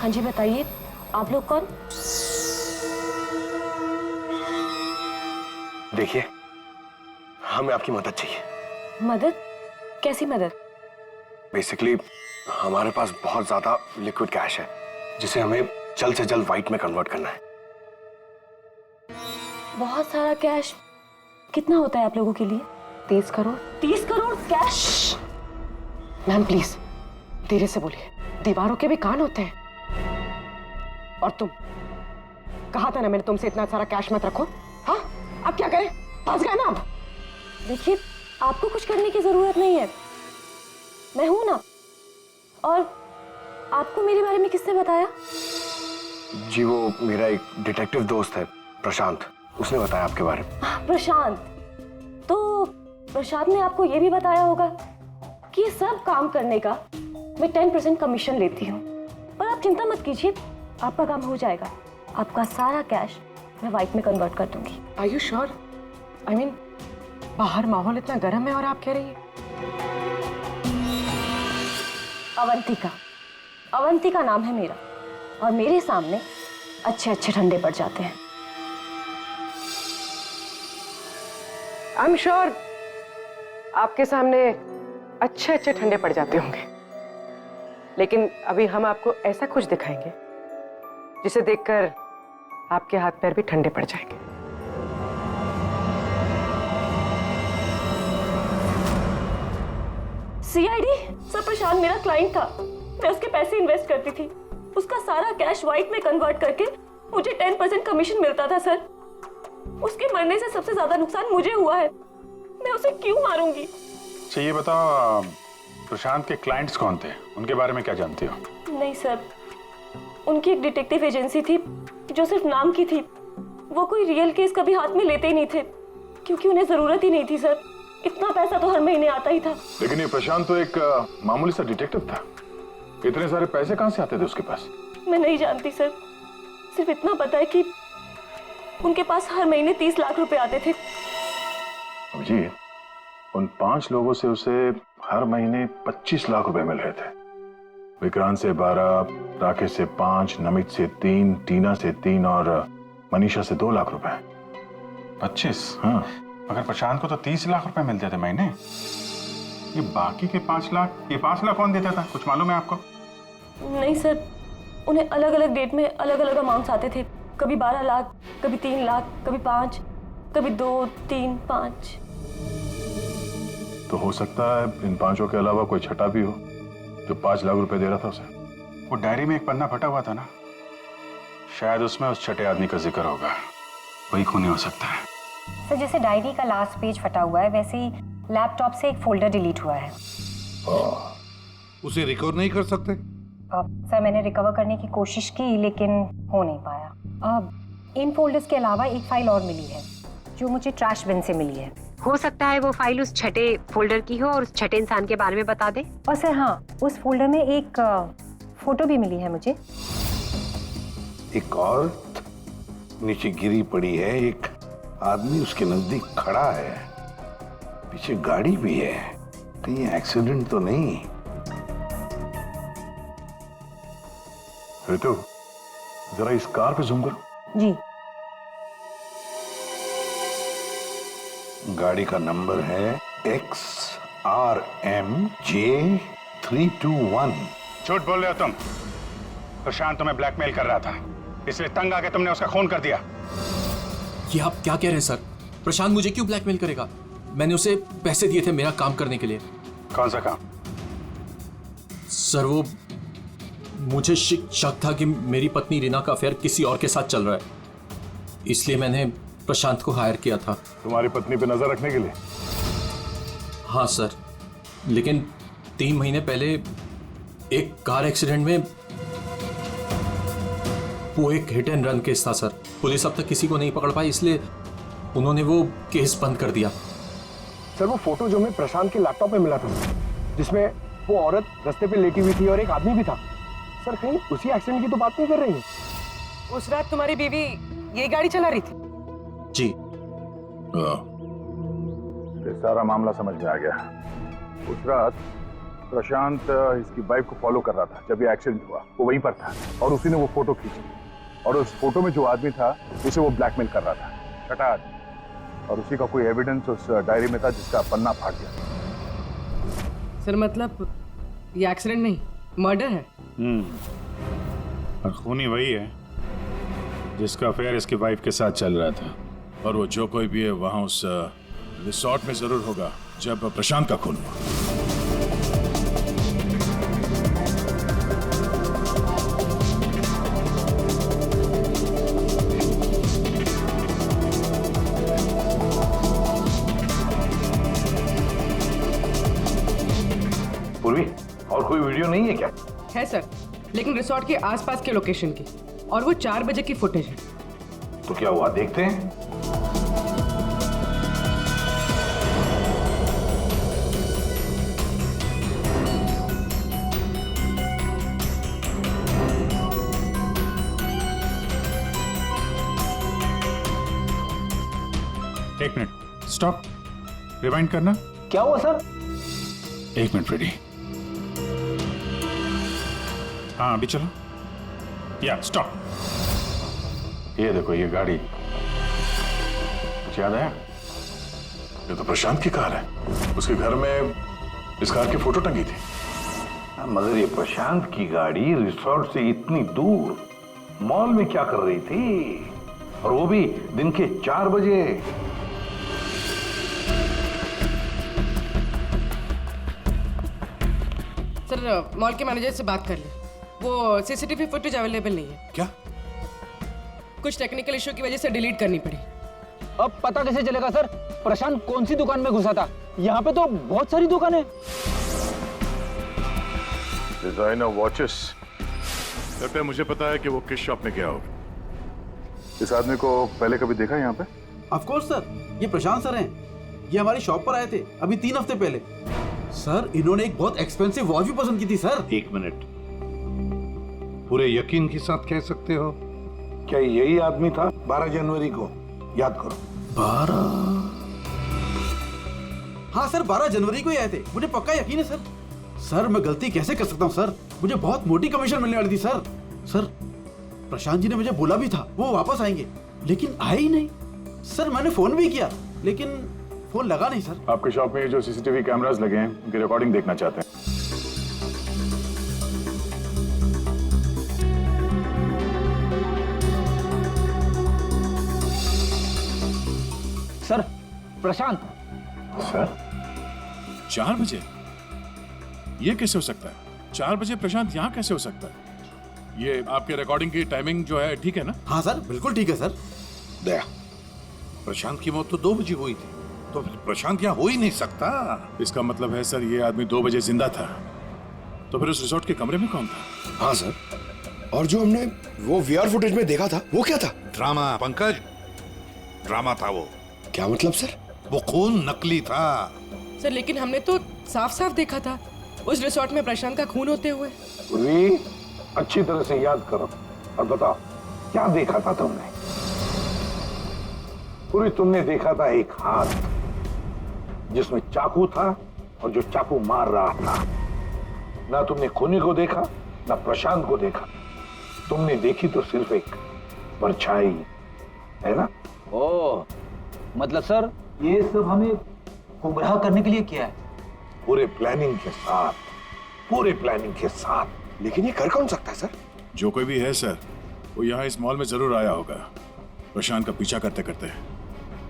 हाँ जी बताइए, आप लोग कौन? देखिए, हमें आपकी मदद चाहिए। मदद? कैसी मदद? बेसिकली हमारे पास बहुत ज्यादा लिक्विड कैश है जिसे हमें जल्द से जल्द व्हाइट में कन्वर्ट करना है। बहुत सारा कैश? कितना होता है आप लोगों के लिए? 30 crore? 30 crore cash? Ma'am please धीरे से बोलिए, दीवारों के भी कान होते हैं। और तुम, कहा था ना मैंने तुमसे इतना सारा कैश मत रखो। हाँ, अब क्या करें? फंस गए ना अब। देखिए, आपको कुछ करने की जरूरत नहीं है, मैं हूं ना। और आपको मेरे बारे में किसने बताया? जी वो मेरा एक डिटेक्टिव दोस्त है प्रशांत, उसने बताया आपके बारे में। प्रशांत? तो प्रशांत ने आपको यह भी बताया होगा कि ये सब काम करने का मैं 10% कमीशन लेती हूँ। पर आप चिंता मत कीजिए, आपका काम हो जाएगा। आपका सारा कैश मैं व्हाइट में कन्वर्ट कर दूंगी। Are you sure? I mean बाहर माहौल इतना गर्म है और आप कह रही हैं। अवंतिका, अवंतिका नाम है मेरा, और मेरे सामने अच्छे अच्छे ठंडे पड़ जाते हैं। आई एम श्योर आपके सामने अच्छे अच्छे ठंडे पड़ जाते होंगे, लेकिन अभी हम आपको ऐसा कुछ दिखाएंगे जिसे देखकर आपके हाथ पैर भी ठंडे पड़ जाएंगे। सीआईडी? सर प्रशांत मेरा क्लाइंट था, मैं उसके पैसे इन्वेस्ट करती थी। उसका सारा कैश व्हाइट में कन्वर्ट करके मुझे 10% कमीशन मिलता था सर। उसके मरने से सबसे ज्यादा नुकसान मुझे हुआ है, मैं उसे क्यों मारूंगी? अच्छा ये बताओ, प्रशांत के क्लाइंट्स कौन थे, उनके बारे में क्या जानती हो? नहीं सर, उनकी एक डिटेक्टिव एजेंसी थी जो सिर्फ नाम की थी। वो कोई रियल केस कभी हाथ में लेते ही नहीं थे, क्योंकि उन्हें जरूरत ही नहीं थी सर। इतना पैसा तो हर महीने आता ही था। लेकिन ये प्रशांत तो एक मामूली सा डिटेक्टिव था, इतने सारे पैसे कहां से आते थे उसके पास? मैं नहीं जानती सर, सिर्फ इतना पता है कि उनके पास हर महीने 30 लाख रुपए आते थे। जी, उन 5 लोगों से उसे हर महीने 25 लाख रुपए मिल रहे थे। विक्रांत से 12, राकेश से 5, नमित से 3, टीना से 3 और मनीषा से 2 लाख रुपए। 25? हाँ। अगर प्रशांत को तो 30 लाख रुपए मिलते थे महीने, ये बाकी के 5 लाख, ये 5 लाख कौन देता था, कुछ मालूम है आपको? नहीं सर, उन्हें अलग अलग डेट में अलग अलग अमाउंट्स आते थे। कभी 12 लाख, कभी 3 लाख, कभी 5, कभी 2, 3, 5। तो हो सकता है इन 5 के अलावा कोई छठा भी हो जो 5 लाख रुपए दे रहा था उसे। वो डायरी में एक पन्ना फटा हुआ था ना, शायद उसमें उस छठे आदमी का जिक्र होगा, वही खूनी हो सकता है। सर जैसे डायरी का लास्ट पेज फटा हुआ है, वैसे ही लैपटॉप से एक फोल्डर डिलीट हुआ है। उसे रिकवर नहीं कर सकते? सर मैंने रिकवर करने की कोशिश की लेकिन हो नहीं पाया। अब इन फोल्डर्स के अलावा एक फाइल और मिली है जो मुझे ट्रैश बिन से मिली है। हो सकता है वो फाइल उस छठे फोल्डर की हो और उस छठे इंसान के बारे में बता दे। और सर हाँ, उस फोल्डर में एक फोटो भी मिली है मुझे। एक औरत नीचे गिरी पड़ी है, एक आदमी उसके नजदीक खड़ा है, पीछे गाड़ी भी है। कहीं एक्सीडेंट तो नहीं? ऋतु, जरा इस कार पे जूम करो। जी। गाड़ी का नंबर है XRMJ321। झूठ बोल रहे हो तुम। प्रशांत तुम्हें ब्लैकमेल कर रहा था, इसलिए तंग आके तुमने उसका खून कर दिया। ये आप क्या कह रहे हैं सर? प्रशांत मुझे क्यों ब्लैकमेल करेगा? मैंने उसे पैसे दिए थे मेरा काम करने के लिए। कौन सा काम? सर वो मुझे शक था कि मेरी पत्नी रीना का अफेयर किसी और के साथ चल रहा है, इसलिए मैंने प्रशांत को हायर किया था। तुम्हारी पत्नी पे नजर रखने के लिए? हाँ सर, लेकिन 3 महीने पहले एक कार एक्सीडेंट में, वो एक हिट एंड रन केस था सर। पुलिस अब तक किसी को नहीं पकड़ पाई, इसलिए उन्होंने वो केस बंद कर दिया। सर वो फोटो जो हमें प्रशांत के लैपटॉप पे मिला था, जिसमें वो औरत रास्ते पे लेटी हुई थी और एक आदमी भी था, सर कहीं उसी एक्सीडेंट की तो बात नहीं कर रही है? उस रात तुम्हारी बीवी ये गाड़ी चला रही थी? जी। ये सारा मामला समझ में आ गया। उस रात प्रशांत इसकी वाइफ को फॉलो कर रहा था जब ये एक्सीडेंट हुआ, वो वहीं पर था और उसी ने वो फोटो खींची और उस फोटो में जो आदमी था उसे वो ब्लैकमेल कर रहा था, छठा आदमी, और उसी का कोई एविडेंस उस डायरी में था जिसका पन्ना फाड़ गया। सर मतलब ये एक्सीडेंट नहीं, मर्डर है। और खूनी वही है जिसका अफेयर इसकी वाइफ के साथ चल रहा था। और वो जो कोई भी है वहां उस रिसोर्ट में जरूर होगा जब प्रशांत का खून हुआ। पूर्वी, और कोई वीडियो नहीं है क्या? है सर, लेकिन रिसोर्ट के आसपास के लोकेशन की, और वो 4 बजे की फुटेज है। तो क्या हुआ देखते हैं। एक मिनट, स्टॉप, रिवाइंड करना। क्या हुआ सर? एक मिनट फ्रेडी। हाँ अभी चलो। या स्टॉप। ये देखो ये गाड़ी, कुछ याद है? ये तो प्रशांत की कार है। उसके घर में इस कार की फोटो टंगी थी। मगर ये प्रशांत की गाड़ी रिसोर्ट से इतनी दूर मॉल में क्या कर रही थी, और वो भी दिन के 4 बजे? सर मॉल के मैनेजर से बात कर ले, वो सीसीटीवी फुटेज अवेलेबल नहीं है। क्या? कुछ टेक्निकल इशू की वजह से डिलीट करनी पड़ी। अब पता कैसे चलेगा सर प्रशांत कौन सी दुकान में घुसा था? यहाँ पे तो बहुत सारी दुकानें। डिजाइनर वॉचेस, लगता है मुझे पता है कि वो किस शॉप में गया होगा। इस आदमी को पहले कभी देखा यहाँ पे? ऑफ कोर्स सर, ये प्रशांत सर हैं। ये हमारी शॉप पर आए थे अभी 3 हफ्ते पहले। सर इन्होंने एक बहुत एक्सपेंसिव वॉच भी पसंद की थी सर। 1 मिनट, पूरे यकीन के साथ कह सकते हो क्या यही आदमी था 12 जनवरी को? याद करो। 12? हाँ सर 12 जनवरी को ही आए थे, मुझे पक्का यकीन है सर। सर मैं गलती कैसे कर सकता हूँ सर, मुझे बहुत मोटी कमीशन मिलने वाली थी सर। सर प्रशांत जी ने मुझे बोला भी था वो वापस आएंगे, लेकिन आए ही नहीं। सर मैंने फोन भी किया लेकिन फोन लगा नहीं सर। आपके शॉप में जो सीसीटीवी कैमरास लगे हैं उनकी रिकॉर्डिंग देखना चाहते हैं। सर प्रशांत। सर 4 बजे? ये कैसे हो सकता है? 4 बजे प्रशांत यहाँ कैसे हो सकता है? ये आपके रिकॉर्डिंग की टाइमिंग जो है ठीक है ना? हाँ सर बिल्कुल ठीक है सर। दया, प्रशांत की मौत तो 2 बजे हुई थी, तो फिर प्रशांत यहाँ हो ही नहीं सकता। इसका मतलब है सर ये आदमी 2 बजे जिंदा था, तो फिर उस रिसोर्ट के कमरे में कौन था? हाँ सर, और जो हमने वो वीआर फुटेज में देखा था वो क्या था? ड्रामा पंकज, ड्रामा था वो। क्या मतलब सर? वो खून नकली था। सर लेकिन हमने तो साफ साफ देखा था उस रिसोर्ट में प्रशांत का खून होते हुए। पूर्वी, अच्छी तरह से याद करो और बताओ क्या देखा था तुमने? पूरी तुमने देखा था एक हाथ जिसमें चाकू था और जो चाकू मार रहा था। ना तुमने खूनी को देखा ना प्रशांत को देखा, तुमने देखी तो सिर्फ एक परछाई, है ना? ओ मतलब सर ये सब हमें गुमराह करने के लिए किया है? पूरे प्लानिंग के साथ, पूरे प्लानिंग के साथ। लेकिन ये कर कौन सकता है सर? जो कोई भी है सर, वो यहाँ इस मॉल में जरूर आया होगा प्रशांत का पीछा करते करते।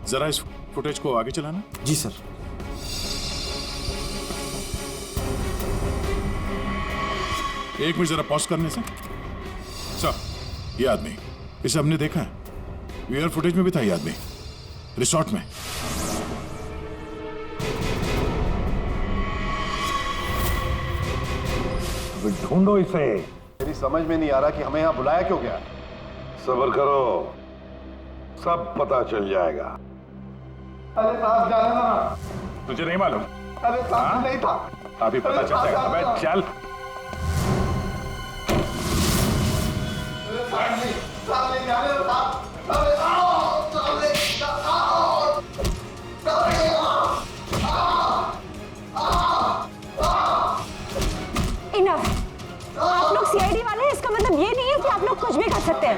जरा इस फुटेज को आगे चलाना। जी सर। एक मिनट जरा पॉज करने से। सर ये आदमी, इसे हमने देखा है, वीआर फुटेज में भी था ये आदमी रिसोर्ट में। ढूंढो इसे। मेरी समझ में नहीं आ रहा कि हमें यहाँ बुलाया क्यों गया। सब्र करो, सब पता चल जाएगा। अरे साहब जाने ना। तुझे नहीं मालूम? अरे साहब नहीं था। अभी पता चल जाएगा। अबे चल। मतलब ये नहीं है कि आप लोग कुछ भी कर सकते हैं।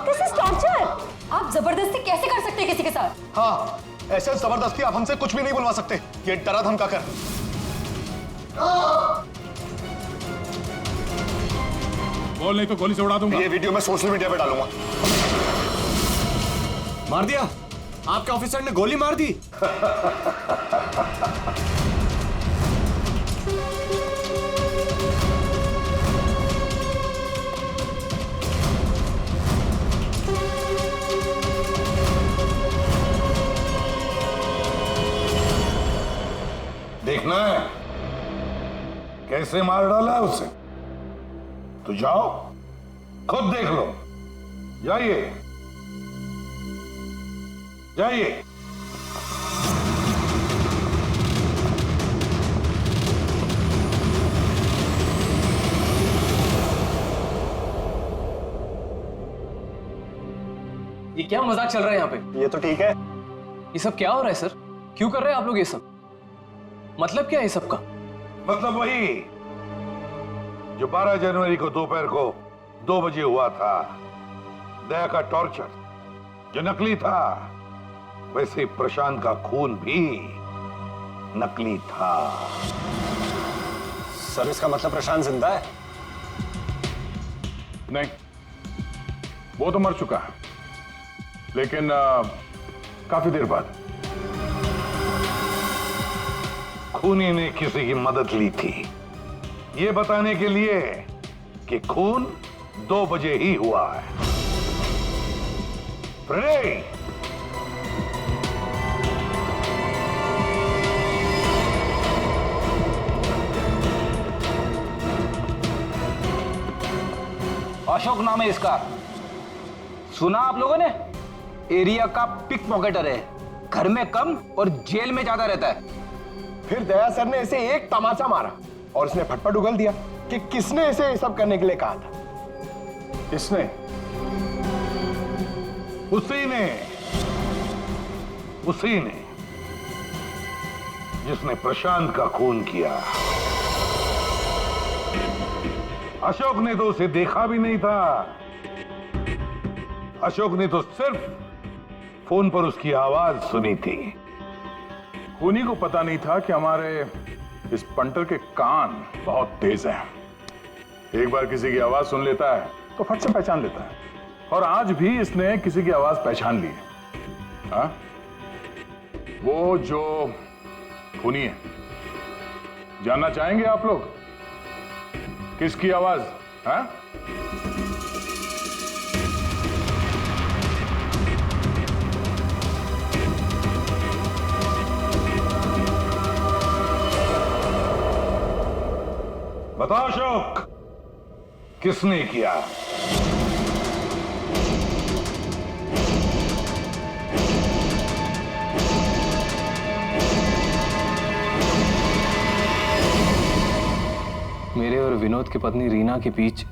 This is torture. आप जबरदस्ती कैसे कर सकते हैं किसी के साथ? हाँ, ऐसे जबरदस्ती आप हमसे कुछ भी नहीं बुलवा सकते। ये डरा धमका कर। बोल नहीं तो गोली से उड़ा दूंगा। ये वीडियो मैं सोशल मीडिया पे डालूंगा। मार दिया? आपके ऑफिसर ने गोली मार दी? देखना है कैसे मार डाला है उसे? तो जाओ, खुद देख लो। जाइए जाइए। ये क्या मजाक चल रहा है यहाँ पे? ये तो ठीक है। ये सब क्या हो रहा है सर? क्यों कर रहे हैं आप लोग ये सब? मतलब क्या है सब का? मतलब वही जो 12 जनवरी को दोपहर को 2 बजे हुआ था, दया का टॉर्चर जो नकली था, वैसे प्रशांत का खून भी नकली था। सर, इसका मतलब प्रशांत जिंदा है? नहीं, वो तो मर चुका है, लेकिन काफी देर बाद। खूनी ने किसी की मदद ली थी ये बताने के लिए कि खून 2 बजे ही हुआ है। प्रणय, अशोक नाम है इसका। सुना आप लोगों ने? एरिया का पिक पॉकेटर है, घर में कम और जेल में ज्यादा रहता है। फिर दया सर ने इसे एक तमाचा मारा और उसने फटफट उगल दिया कि किसने इसे ये सब करने के लिए कहा था। किसने? उसी ने जिसने प्रशांत का खून किया। अशोक ने तो उसे देखा भी नहीं था। अशोक ने तो सिर्फ फोन पर उसकी आवाज सुनी थी। खूनी को पता नहीं था कि हमारे इस पंटर के कान बहुत तेज हैं। एक बार किसी की आवाज सुन लेता है तो फट से पहचान लेता है, और आज भी इसने किसी की आवाज पहचान ली है। हाँ? वो जो खूनी है, जानना चाहेंगे आप लोग किसकी आवाज? हाँ? बताओ अशोक, किसने किया? मेरे और विनोद की पत्नी रीना के बीच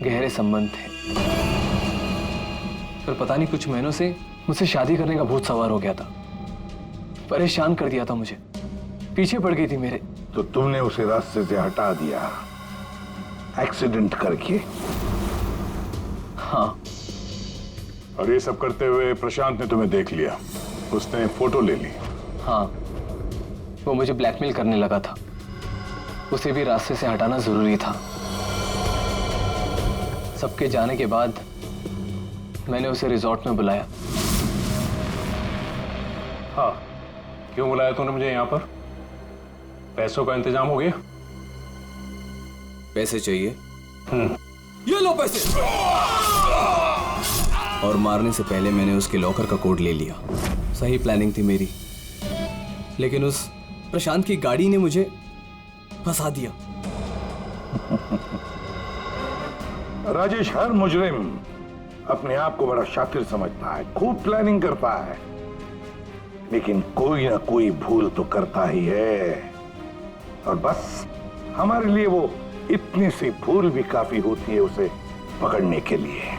गहरे संबंध थे, पर पता नहीं कुछ महीनों से मुझसे शादी करने का भूत सवार हो गया था। परेशान कर दिया था मुझे, पीछे पड़ गई थी मेरे। तो तुमने उसे रास्ते से हटा दिया एक्सीडेंट करके? हाँ। और ये सब करते हुए प्रशांत ने तुम्हें देख लिया, उसने फोटो ले ली। हाँ, वो मुझे ब्लैकमेल करने लगा था। उसे भी रास्ते से हटाना जरूरी था। सबके जाने के बाद मैंने उसे रिजॉर्ट में बुलाया। हाँ, क्यों बुलाया तूने मुझे यहाँ पर? पैसों का इंतजाम हो गया? पैसे चाहिए? ये लो पैसे। और मारने से पहले मैंने उसके लॉकर का कोड ले लिया। सही प्लानिंग थी मेरी, लेकिन उस प्रशांत की गाड़ी ने मुझे फंसा दिया। राजेश, हर मुजरिम अपने आप को बड़ा शातिर समझता है, खूब प्लानिंग करता है, लेकिन कोई ना कोई भूल तो करता ही है। और बस हमारे लिए वो इतनी सी भूल भी काफी होती है उसे पकड़ने के लिए।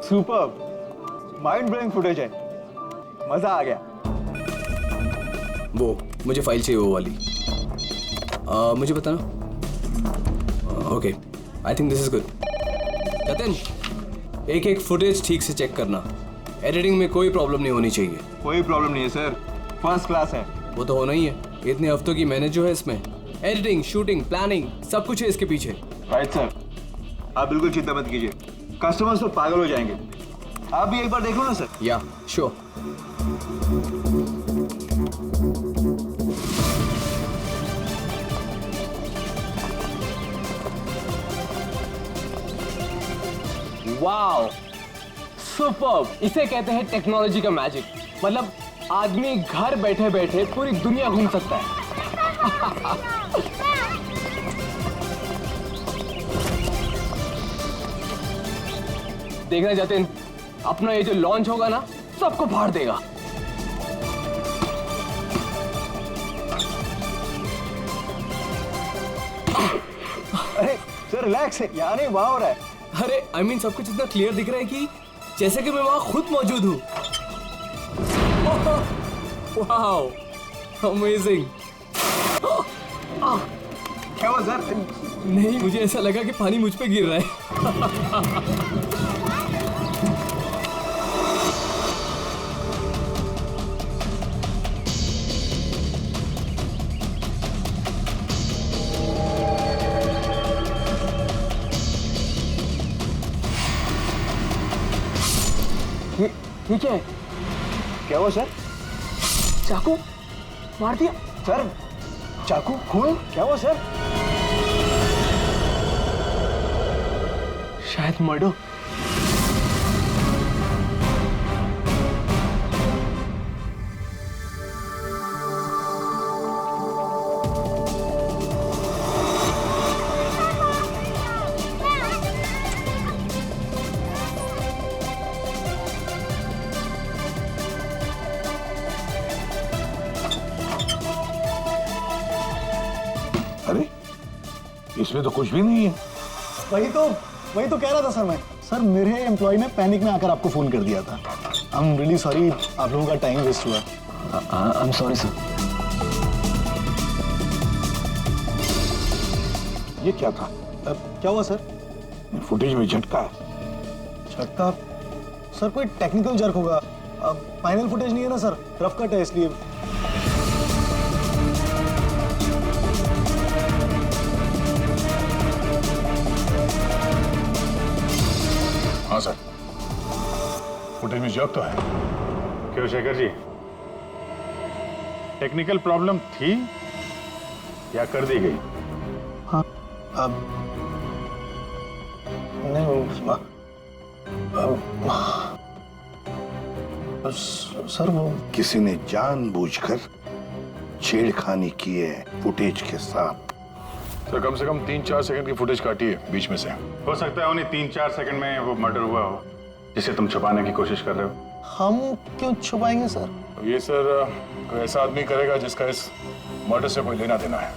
सुपर, माइंड ब्लोइंग फुटेज है, मजा आ गया। वो मुझे फाइल चाहिए, वो वाली। मुझे बताना। Okay, I think this is good. Jatin, एक एक फुटेज ठीक से चेक करना। एडिटिंग में कोई प्रॉब्लम नहीं होनी चाहिए। कोई प्रॉब्लम नहीं है सर, फर्स्ट क्लास है। वो तो होना ही है, इतने हफ्तों की मेहनत जो है इसमें, एडिटिंग, शूटिंग, प्लानिंग, सब कुछ है इसके पीछे। राइट सर, आप बिल्कुल चिंता मत कीजिए, कस्टमर्स तो पागल हो जाएंगे। आप भी एक बार देख लो ना सर। या श्योर। Wow, superb! इसे कहते हैं टेक्नोलॉजी का मैजिक। मतलब आदमी घर बैठे बैठे पूरी दुनिया घूम सकता है। देखना जतिन, अपना ये जो लॉन्च होगा ना, सबको फाड़ देगा। अरे सर रिलैक्स है, यहाँ नहीं वहाँ हो रहा है। अरे आई मीन सब कुछ इतना क्लियर दिख रहा है कि जैसे कि मैं वहां खुद मौजूद हूँ। Wow, amazing. क्या हुआ सर? नहीं, मुझे ऐसा लगा कि पानी मुझ पे गिर रहा है। ठीक है। क्या हुआ सर? चाकू मार दिया सर। चाकू, खून? क्या हुआ सर? शायद मर्डर। अरे इसमें तो कुछ भी नहीं है। वही तो कह रहा था सर मैं। सर मेरे एम्प्लॉय ने पैनिक में आकर आपको फोन कर दिया था। आई एम रियली सॉरी, आप लोगों का टाइम वेस्ट हुआ। I am sorry sir. ये क्या था? क्या हुआ सर? फुटेज में झटका है। झटका? सर कोई टेक्निकल जर्क होगा। फाइनल फुटेज नहीं है ना सर, रफ कट है इसलिए। हाँ सर, फुटेज में जर्क तो है। क्यों शेखर जी, टेक्निकल प्रॉब्लम थी या कर दी गई? हाँ, नहीं सर वो किसी ने जानबूझकर छेड़खानी की है फुटेज के साथ। सर कम से कम 3-4 सेकंड की फुटेज काटी है बीच में से। हो सकता है उन्हें 3-4 सेकंड में वो मर्डर हुआ हो जिसे तुम छुपाने की कोशिश कर रहे हो। हम क्यों छुपाएंगे सर? ये सर कोई ऐसा आदमी करेगा जिसका इस मर्डर से कोई लेना देना है।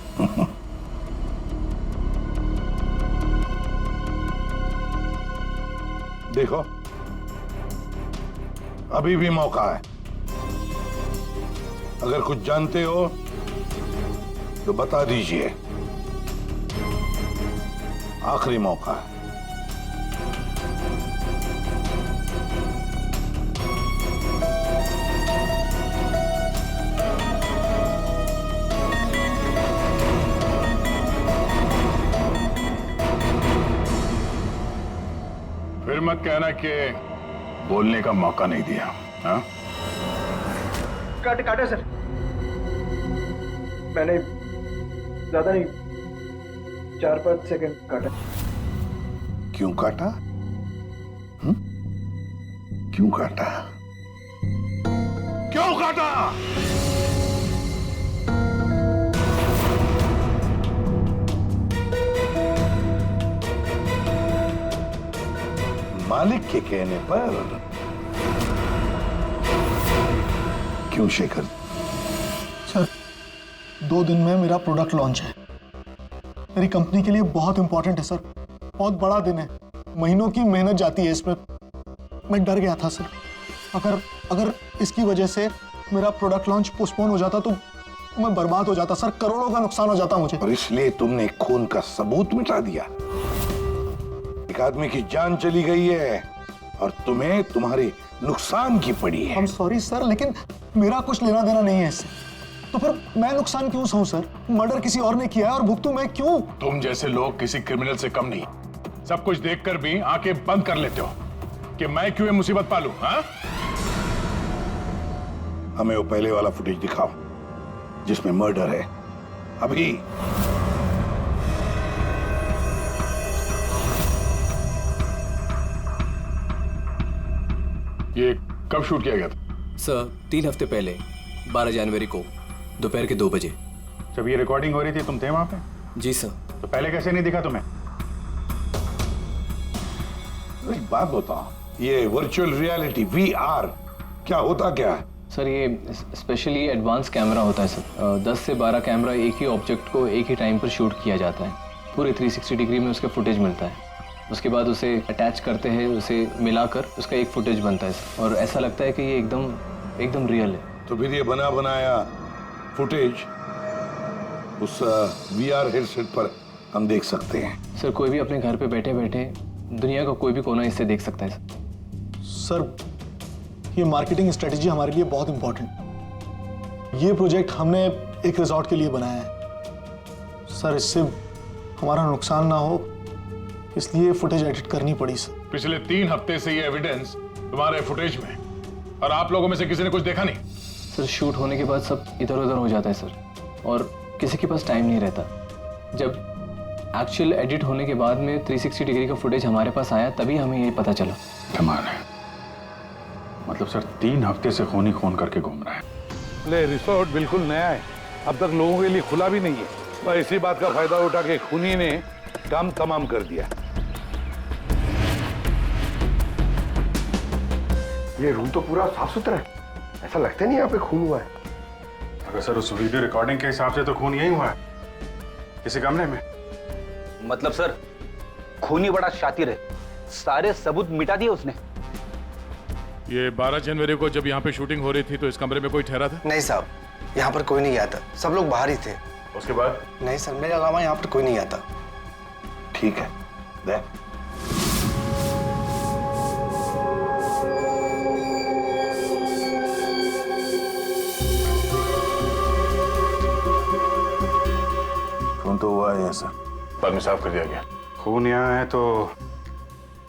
देखो अभी भी मौका है, अगर कुछ जानते हो तो बता दीजिए। आखिरी मौका है। फिर मत कहना कि बोलने का मौका नहीं दिया। हाँ? काटे सर, मैंने ज्यादा नहीं 4-5 सेकंड काटा। क्यों काटा? क्यों काटा? क्यों काटा? मालिक के कहने पर। क्यों शेखर? सर 2 दिन में मेरा प्रोडक्ट लॉन्च है। मेरी कंपनी के लिए बहुत इंपॉर्टेंट है सर, बहुत बड़ा दिन है। महीनों की मेहनत जाती है इसमें। मैं डर गया था सर। अगर इसकी वजह से मेरा प्रोडक्ट लॉन्च पोस्टपोन हो जाता तो मैं बर्बाद हो जाता सर, करोड़ों का नुकसान हो जाता मुझे। और इसलिए तुमने खून का सबूत मिटा दिया। एक आदमी की जान चली गई है और तुम्हें तुम्हारे नुकसान की पड़ी है। I'm sorry सर, लेकिन मेरा कुछ लेना देना नहीं है इससे। तो फिर मैं नुकसान क्यों सहूं सर? मर्डर किसी और ने किया है और भुगतूं मैं क्यों? तुम जैसे लोग किसी क्रिमिनल से कम नहीं। सब कुछ देखकर भी आंखें बंद कर लेते हो कि मैं क्यों ये मुसीबत पालूं, हाँ? हमें वो पहले वाला फुटेज दिखाओ जिसमें मर्डर है। अभी ये कब शूट किया गया था? सर 3 हफ्ते पहले 12 जनवरी को दोपहर के 2 बजे। जब ये रिकॉर्डिंग हो रही थी तुम थे वहां पे? जी सर। तो पहले कैसे नहीं दिखा तुम्हें? एक बात बताओ, ये वर्चुअल रियलिटी VR क्या होता क्या है? सर ये स्पेशली एडवांस कैमरा होता है सर। 10 से 12 कैमरा एक ही ऑब्जेक्ट को एक ही टाइम पर शूट किया जाता है। पूरे 360 डिग्री में उसका फुटेज मिलता है। उसके बाद उसे अटैच करते हैं, उसे मिलाकर उसका एक फुटेज बनता है सर। और ऐसा लगता है कि ये एकदम रियल है। तो फिर ये बना बनाया फुटेज उस VR हेडसेट पर हम देख सकते हैं। सर कोई भी अपने घर पे बैठे बैठे दुनिया का कोई भी कोना इससे देख सकता है सर। ये मार्केटिंग स्ट्रेटेजी हमारे लिए बहुत इंपॉर्टेंट। ये प्रोजेक्ट हमने एक रिजॉर्ट के लिए बनाया है सर। इससे हमारा नुकसान ना हो इसलिए फुटेज एडिट करनी पड़ी सर। पिछले 3 हफ्ते से ये एविडेंस तुम्हारे फुटेज में, और आप लोगों में से किसी ने कुछ देखा नहीं? सर शूट होने के बाद सब इधर उधर हो जाता है सर, और किसी के पास टाइम नहीं रहता। जब एक्चुअल एडिट होने के बाद में 360 डिग्री का फुटेज हमारे पास आया तभी हमें ये पता चला। कमाल है। मतलब सर 3 हफ्ते से खून ही खून करके घूम रहा है। ले रिसोर्ट बिल्कुल नया है, अब तक लोगों के लिए खुला भी नहीं है। पर इसी बात का फायदा उठा के खूनी ने काम तमाम कर दिया। ये रूम तो पूरा साफ सुथरा है, ऐसा लगता नहीं यहाँ पे खून हुआ है। अगर सर उस वीडियो रिकॉर्डिंग के हिसाब से तो खून यही हुआ है, किसी कमरे में। मतलब सर खूनी बड़ा शातिर है, सारे सबूत मिटा दिए उसने। ये 12 जनवरी को जब यहाँ पे शूटिंग हो रही थी तो इस कमरे में कोई ठहरा था? नहीं साहब, यहाँ पर कोई नहीं गया था, सब लोग बाहर ही थे। उसके बाद? नहीं सर, मेरे अलावा यहाँ पर कोई नहीं गया था। ठीक है, दे। खून तो हुआ है सर, बाद में साफ कर दिया गया। खून यहाँ है तो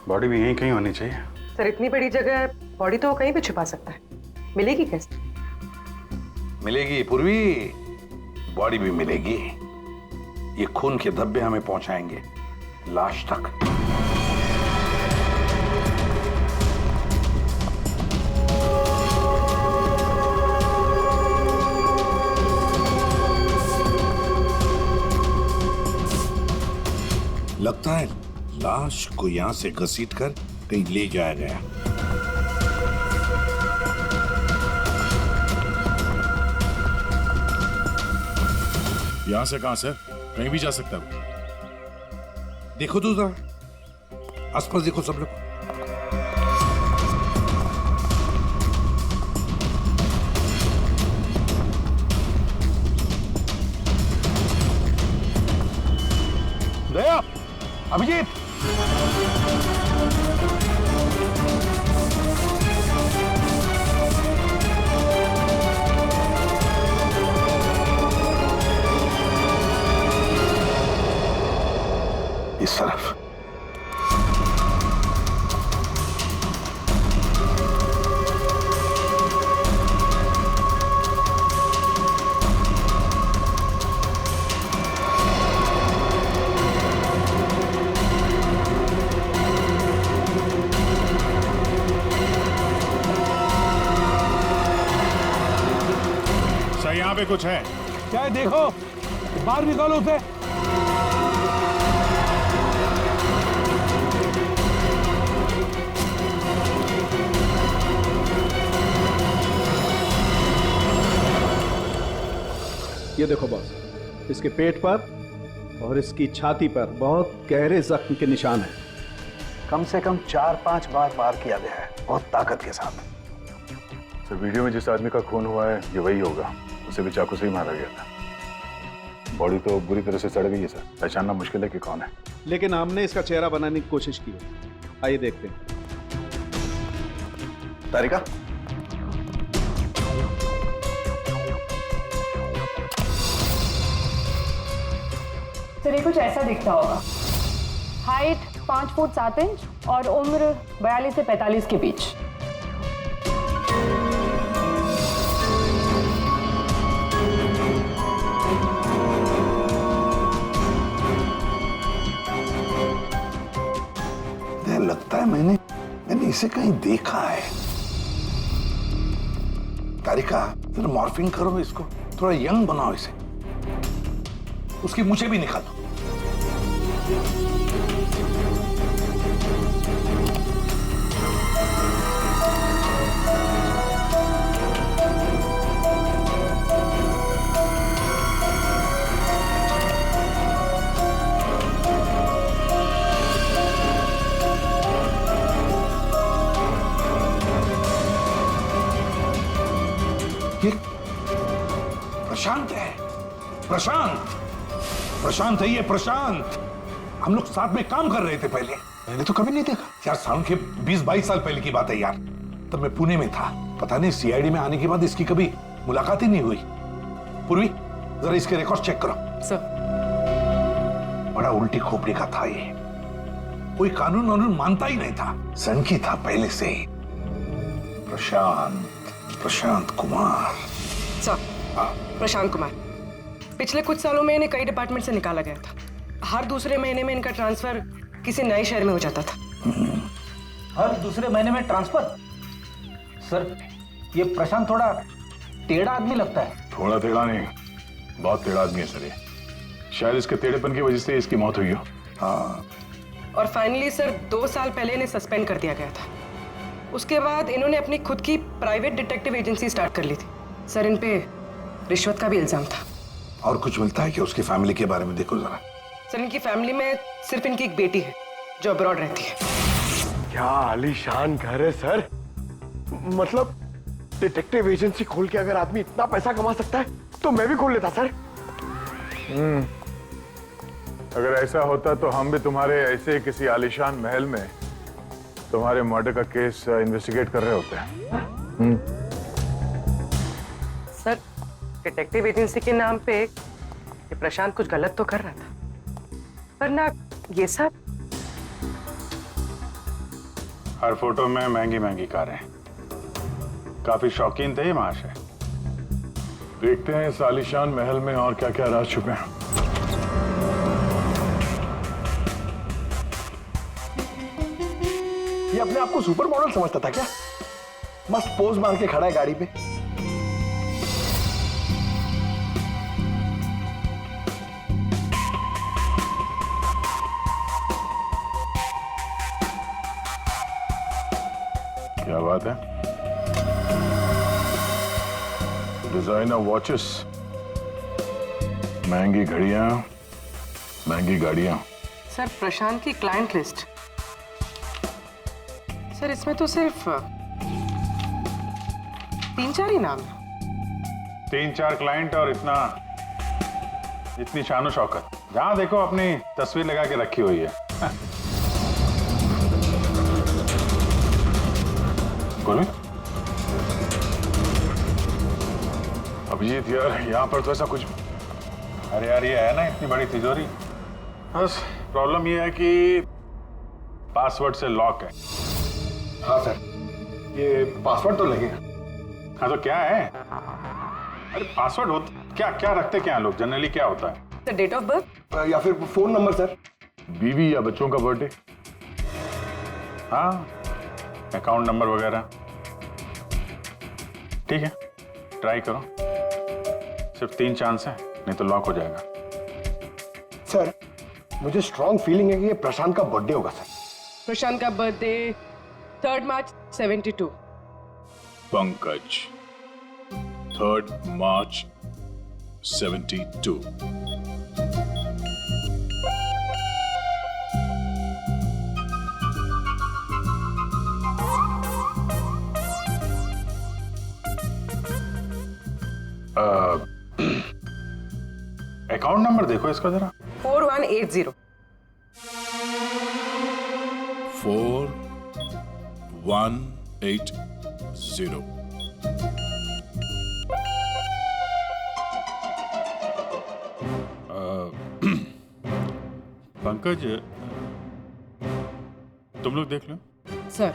बॉडी भी यहीं कहीं होनी चाहिए। सर इतनी बड़ी जगह है, बॉडी तो कहीं भी छुपा सकता है, मिलेगी कैसे? मिलेगी पूर्वी, बॉडी भी मिलेगी। ये खून के धब्बे हमें पहुंचाएंगे लाश तक। लगता है लाश को यहां से घसीटकर कहीं ले जाया गया। यहां से कहां सर? कहीं भी जा सकता है। देखो तो जरा आसपास देखो सब लोग। दया, अभिजीत, इस तरफ। सर यहाँ पे कुछ है क्या है? देखो, बाहर निकालो उसे। ये देखो बॉस, इसके पेट पर और इसकी छाती पर बहुत गहरे जख्म के निशान हैं। कम से कम 4-5 बार वार किया गया है। बहुत ताकत के साथ। सर वीडियो में जिस आदमी का खून हुआ है ये वही होगा, उसे भी चाकू से ही मारा गया था। बॉडी तो बुरी तरह से सड़ गई है सर, पहचानना मुश्किल है कि कौन है। लेकिन हमने इसका चेहरा बनाने की कोशिश की है, आइए देखते हैं। तारिका, सर ये कुछ ऐसा दिखता होगा। हाइट 5 फुट 7 इंच और उम्र 42 से 45 के बीच। लगता है मैंने इसे कहीं देखा है। तारिका, जरा मॉर्फिंग करो इसको, थोड़ा यंग बनाओ इसे, उसकी मूछें भी निकालो। प्रशांत है, प्रशांत है ये, प्रशांत। हम लोग साथ में काम कर रहे थे पहले। मैंने तो कभी नहीं देखा यार, साल के 20-22 साल पहले की बात है यार। तब मैं पुणे में था, पता नहीं सीआईडी में आने के बाद इसकी कभी मुलाकात ही नहीं हुई। पूर्वी, जरा इसके रिकॉर्ड चेक करो। सर। बड़ा उल्टी खोपड़ी का था ये, कोई कानून वानून मानता ही नहीं था, सनकी था पहले से ही। प्रशांत कुमार। सर, प्रशांत कुमार पिछले कुछ सालों में इन्हें कई डिपार्टमेंट से निकाला गया था। हर दूसरे महीने में इनका ट्रांसफर किसी नए शहर में हो जाता था। हर दूसरे महीने में ट्रांसफर? सर ये प्रशांत थोड़ा टेढ़ा आदमी लगता है। थोड़ा टेढ़ा नहीं, बहुत टेढ़ा आदमी है सर ये। शायद इसके टेढ़ेपन की वजह से इसकी मौत हुई हो। हाँ। और फाइनली सर 2 साल पहले इन्हें सस्पेंड कर दिया गया था। उसके बाद इन्होंने अपनी खुद की प्राइवेट डिटेक्टिव एजेंसी स्टार्ट कर ली थी। सर इन पे रिश्वत का भी इल्जाम था। और कुछ मिलता है कि उसकी फैमिली के बारे में देखो जरा। सर इनकी फैमिली में सिर्फ इनकी एक बेटी है जो अब्रॉड रहती है। क्या आलीशान घर है सर। मतलब डिटेक्टिव एजेंसी खोल के अगर आदमी इतना पैसा कमा सकता है तो मैं भी खोल लेता सर। अगर ऐसा होता तो हम भी तुम्हारे ऐसे किसी आलीशान महल में तुम्हारे मर्डर का केस इन्वेस्टिगेट कर रहे होते हैं। सर डिटेक्टिव एजेंसी के नाम पे ये प्रशांत कुछ गलत तो कर रहा था, पर ना ये सब। हर फोटो में महंगी महंगी कारें, काफी शौकीन थे ये महाशय। देखते हैं इस आलीशान महल में और क्या क्या राज छुपे हैं। ये अपने आप को सुपर मॉडल समझता था क्या? मस्त पोज मार के खड़ा है गाड़ी पे। क्या बात है? डिजाइनर वॉचेस, महंगी घड़ियां, महंगी गाड़ियां। सर प्रशांत की क्लाइंट लिस्ट, सर इसमें तो सिर्फ 3-4 ही नाम है। 3-4 क्लाइंट और इतनी शानो शौकत, जहां देखो अपनी तस्वीर लगा के रखी हुई है। अभिजीत यार, यहाँ पर तो ऐसा कुछ। अरे यार ये है ना इतनी बड़ी तिजोरी, बस प्रॉब्लम ये है कि पासवर्ड से लॉक है। हाँ सर, ये पासवर्ड तो लगेगा। हाँ तो क्या है? अरे पासवर्ड होता क्या, क्या रखते क्या लोग जनरली, क्या होता है? द डेट ऑफ बर्थ या फिर फोन नंबर सर, बीवी या बच्चों का बर्थडे, हाँ अकाउंट नंबर वगैरह। ठीक है ट्राई करो, सिर्फ 3 चांस है, नहीं तो लॉक हो जाएगा। सर मुझे स्ट्रॉन्ग फीलिंग है कि ये प्रशांत का बर्थडे होगा सर। प्रशांत का बर्थडे 3 मार्च 72। पंकज 3 मार्च 72। अकाउंट नंबर देखो इसका जरा। 4180। 4180। पंकज, तुम लोग देख लो। सर,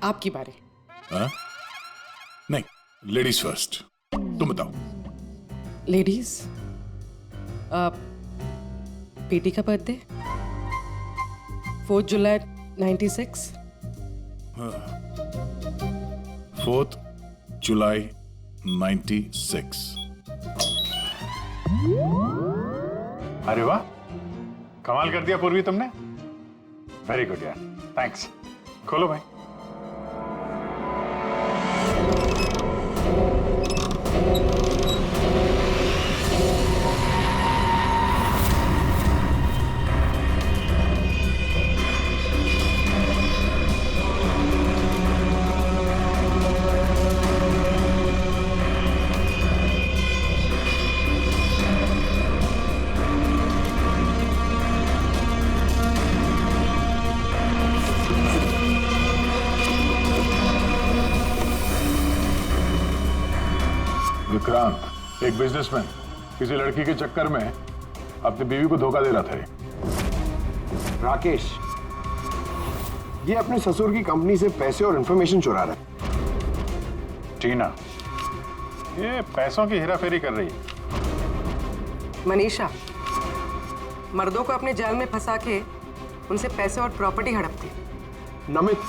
आपकी बारी। हाँ? नहीं, लेडीज फर्स्ट। तुम बताओ। लेडीज, बेटी का बर्थडे 4 जुलाई 96। 4 जुलाई 96। अरे वाह, कमाल कर दिया पूर्वी तुमने। वेरी गुड यार, थैंक्स। खोलो भाई। विक्रांत, एक बिजनेसमैन, किसी लड़की के चक्कर में अपनी बीवी को धोखा दे रहा था। राकेश, ये अपने ससुर की कंपनी से पैसे और इंफॉर्मेशन चुरा रहा है। टीना, ये पैसों की हेराफेरी कर रही है। मनीषा, मर्दों को अपने जाल में फंसा के उनसे पैसे और प्रॉपर्टी हड़पती। नमित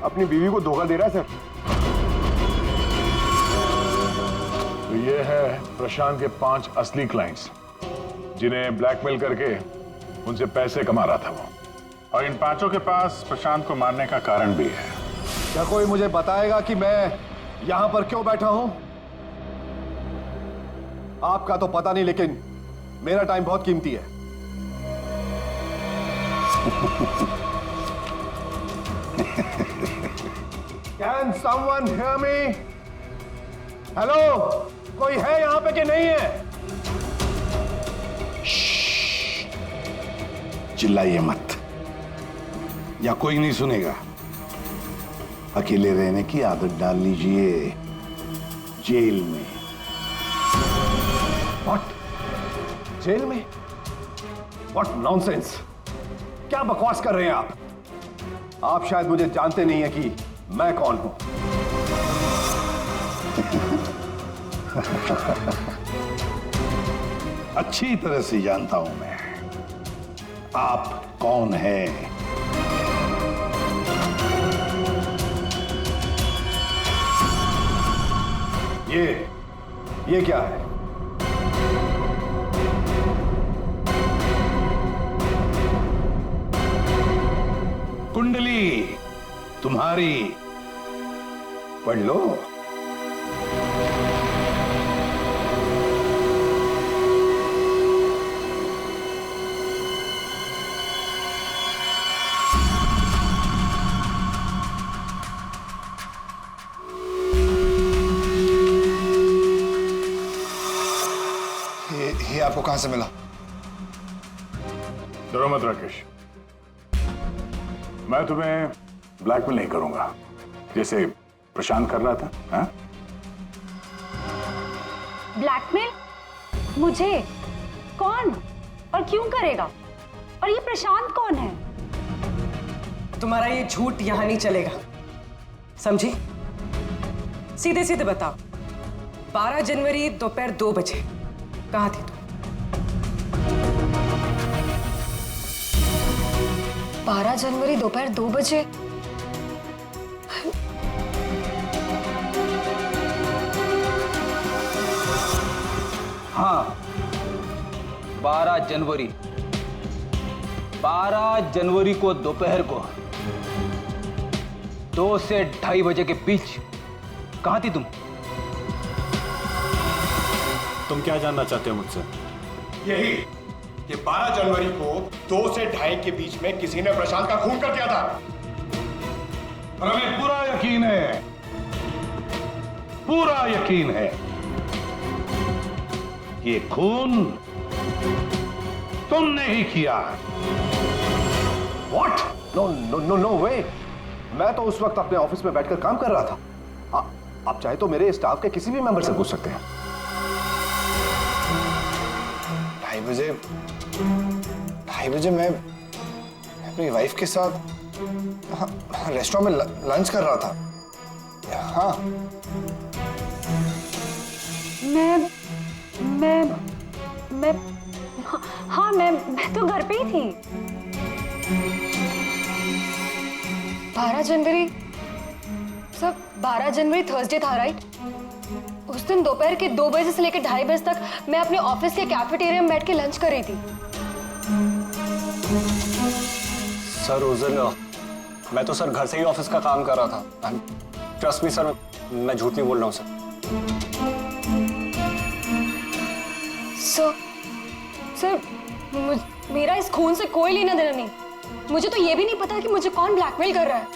अपनी बीवी को धोखा दे रहा है सर। तो ये है प्रशांत के 5 असली क्लाइंट्स, जिन्हें ब्लैकमेल करके उनसे पैसे कमा रहा था वो। और इन 5 के पास प्रशांत को मारने का कारण भी है। क्या कोई मुझे बताएगा कि मैं यहां पर क्यों बैठा हूं? आपका तो पता नहीं, लेकिन मेरा टाइम बहुत कीमती है। Can someone hear me? Hello, कोई है यहां पे कि नहीं है? चिल्लाइए मत, या कोई नहीं सुनेगा। अकेले रहने की आदत डाल लीजिए जेल में। What? जेल में? What nonsense? क्या बकवास कर रहे हैं आप? आप शायद मुझे जानते नहीं है कि मैं कौन हूं। अच्छी तरह से जानता हूं मैं आप कौन हैं। ये क्या है? कुंडली तुम्हारी, पढ़ लो। ये आपको कहां से मिला? डरो मत राकेश, मैं तुम्हें ब्लैकमेल नहीं करूंगा जैसे प्रशांत कर रहा था। हाँ? ब्लैकमेल? मुझे? कौन और क्यों करेगा? और ये प्रशांत कौन है? तुम्हारा ये झूठ यहां नहीं चलेगा, समझी? सीधे सीधे बताओ, 12 जनवरी दोपहर 2 बजे कहां थी तुम? 12 जनवरी दोपहर 2 बजे? हाँ, 12 जनवरी को दोपहर को 2 से 2:30 बजे के बीच कहां थी तुम? तुम क्या जानना चाहते हो मुझसे? यही कि 12 जनवरी को 2 से 2:30 के बीच में किसी ने प्रशांत का खून कर दिया था। और हमें पूरा यकीन है, पूरा यकीन है ये खून तुमने ही किया। What? No, no, no, no way. मैं तो उस वक्त अपने ऑफिस में बैठकर काम कर रहा था। आप चाहे तो मेरे स्टाफ के किसी भी मेंबर से पूछ सकते हैं। 2:30 बजे मैं अपनी वाइफ के साथ रेस्टोरेंट में लंच कर रहा था। हाँ, मैं तो घर पे ही थी। 12 जनवरी सर, 12 जनवरी थर्सडे था, राइट? उस दिन दोपहर के 2 बजे से लेकर 2:30 बजे तक मैं अपने ऑफिस के कैफेटेरिया में बैठ के लंच कर रही थी। सर उस दिन मैं तो सर घर से ही ऑफिस का काम कर रहा था। ट्रस्ट मी सर, मैं झूठ नहीं बोल रहा हूँ सर। सर, मेरा इस खून से कोई लेना देना नहीं। मुझे तो ये भी नहीं पता कि मुझे कौन ब्लैकमेल कर रहा है।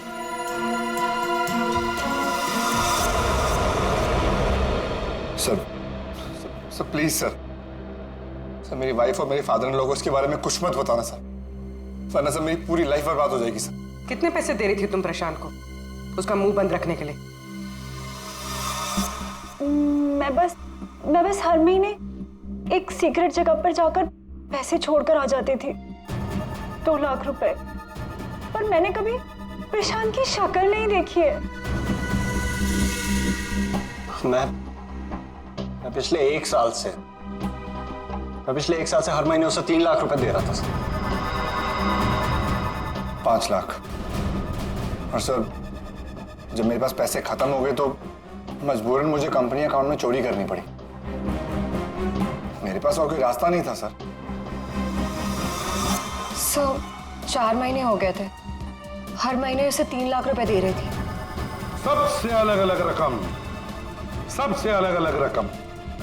सर प्लीज सर, मेरी वाइफ और मेरे फादर इन लोगों को इसके बारे में कुछ मत बताना सर, वरना सर मेरी पूरी लाइफ बर्बाद हो जाएगी सर। कितने पैसे दे रही थी तुम प्रशांत को उसका मुंह बंद रखने के लिए? मैं बस हर महीने एक सीक्रेट जगह पर जाकर पैसे छोड़कर आ जाती थी, 2 लाख रुपए। पर मैंने कभी प्रशांत की शक्ल नहीं देखी है। मैं पिछले 1 साल से हर महीने उसे 3 लाख रुपए दे रहा था सर। 5 लाख। और सर जब मेरे पास पैसे खत्म हो गए तो मजबूरन मुझे कंपनी अकाउंट में चोरी करनी पड़ी। मेरे पास और कोई रास्ता नहीं था सर। 4 महीने हो गए थे, हर महीने उसे 3 लाख रुपए दे रही थी। सबसे अलग अलग रकम, सबसे अलग अलग रकम।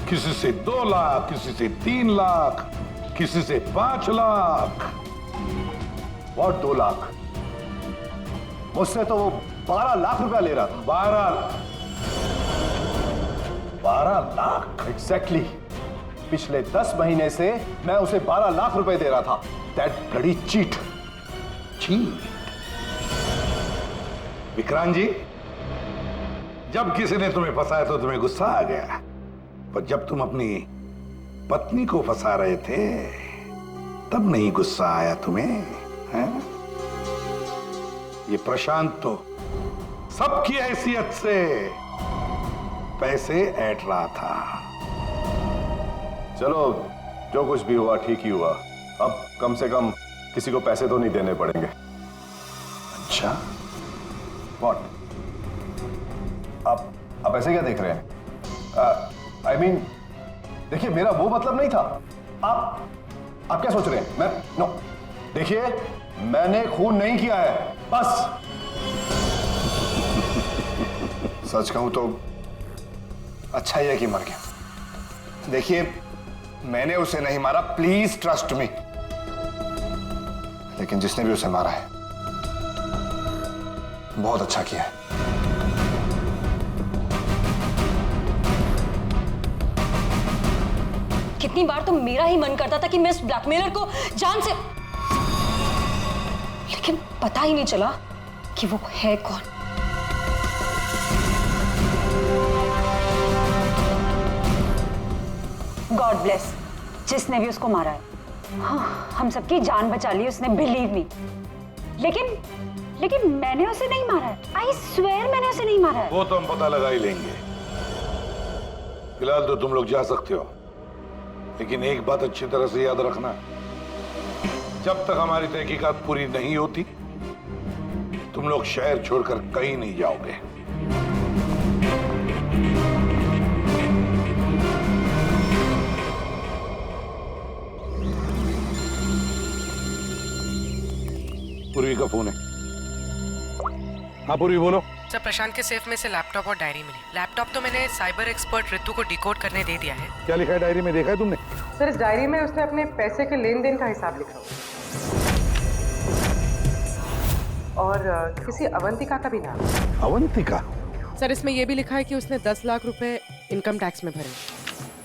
किसी से 2 लाख, किसी से 3 लाख, किसी से 5 लाख। और 2 लाख? मुझसे तो वो 12 लाख रुपया ले रहा था। 12 लाख एग्जैक्टली। पिछले 10 महीने से मैं उसे 12 लाख रुपए दे रहा था। That bloody cheat. Vikrant ji, जब किसी ने तुम्हें फंसाया तो तुम्हें गुस्सा आ गया, पर जब तुम अपनी पत्नी को फंसा रहे थे तब नहीं गुस्सा आया तुम्हें, हैं? ये प्रशांत तो सबकी हैसियत से पैसे ऐंठ रहा था। चलो, जो कुछ भी हुआ ठीक ही हुआ। अब कम से कम किसी को पैसे तो नहीं देने पड़ेंगे। अच्छा, व्हाट? आप ऐसे क्या देख रहे हैं? I mean, देखिए, मेरा वो मतलब नहीं था। आप क्या सोच रहे हैं? मैं नो, देखिए, मैंने खून नहीं किया है, बस। सच कहूं तो अच्छा ही है कि मर गया। देखिए, मैंने उसे नहीं मारा, प्लीज ट्रस्ट मी। लेकिन जिसने भी उसे मारा है बहुत अच्छा किया है। कितनी बार तो मेरा ही मन करता था कि मैं इस ब्लैकमेलर को जान से, लेकिन पता ही नहीं चला कि वो है कौन। गॉड ब्लेस जिसने भी उसको मारा है। हाँ, हम सबकी जान बचा ली उसने, बिलीव मी। लेकिन मैंने उसे नहीं मारा है। आई स्वेयर मैंने उसे नहीं मारा है। वो तो हम पता लगा ही लेंगे। फिलहाल तो तुम लोग जा सकते हो, लेकिन एक बात अच्छी तरह से याद रखना, जब तक हमारी तहकीकात पूरी नहीं होती तुम लोग शहर छोड़कर कहीं नहीं जाओगे। पूर्वी का फोन है। हाँ पूर्वी, बोलो। सर, प्रशांत के सेफ में से लैपटॉप और डायरी मिली। लैपटॉप तो मैंने साइबर एक्सपर्ट ऋतु को डिकोड करने दे दिया है। क्या लिखा है डायरी में, देखा है तुमने? सर, इस डायरी में उसने अपने पैसे के लेन देन का हिसाब लिखा और किसी अवंतिका का भी नाम। अवंतिका? सर, इसमें यह भी लिखा है कि उसने 10 लाख रुपए इनकम टैक्स में भरे।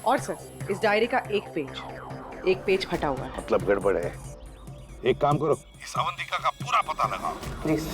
और सर, इस डायरी का एक पेज फटा हुआ है। मतलब गड़बड़ है। एक काम करो, इस अवंतिका का पूरा पता लगाओ। प्लीज।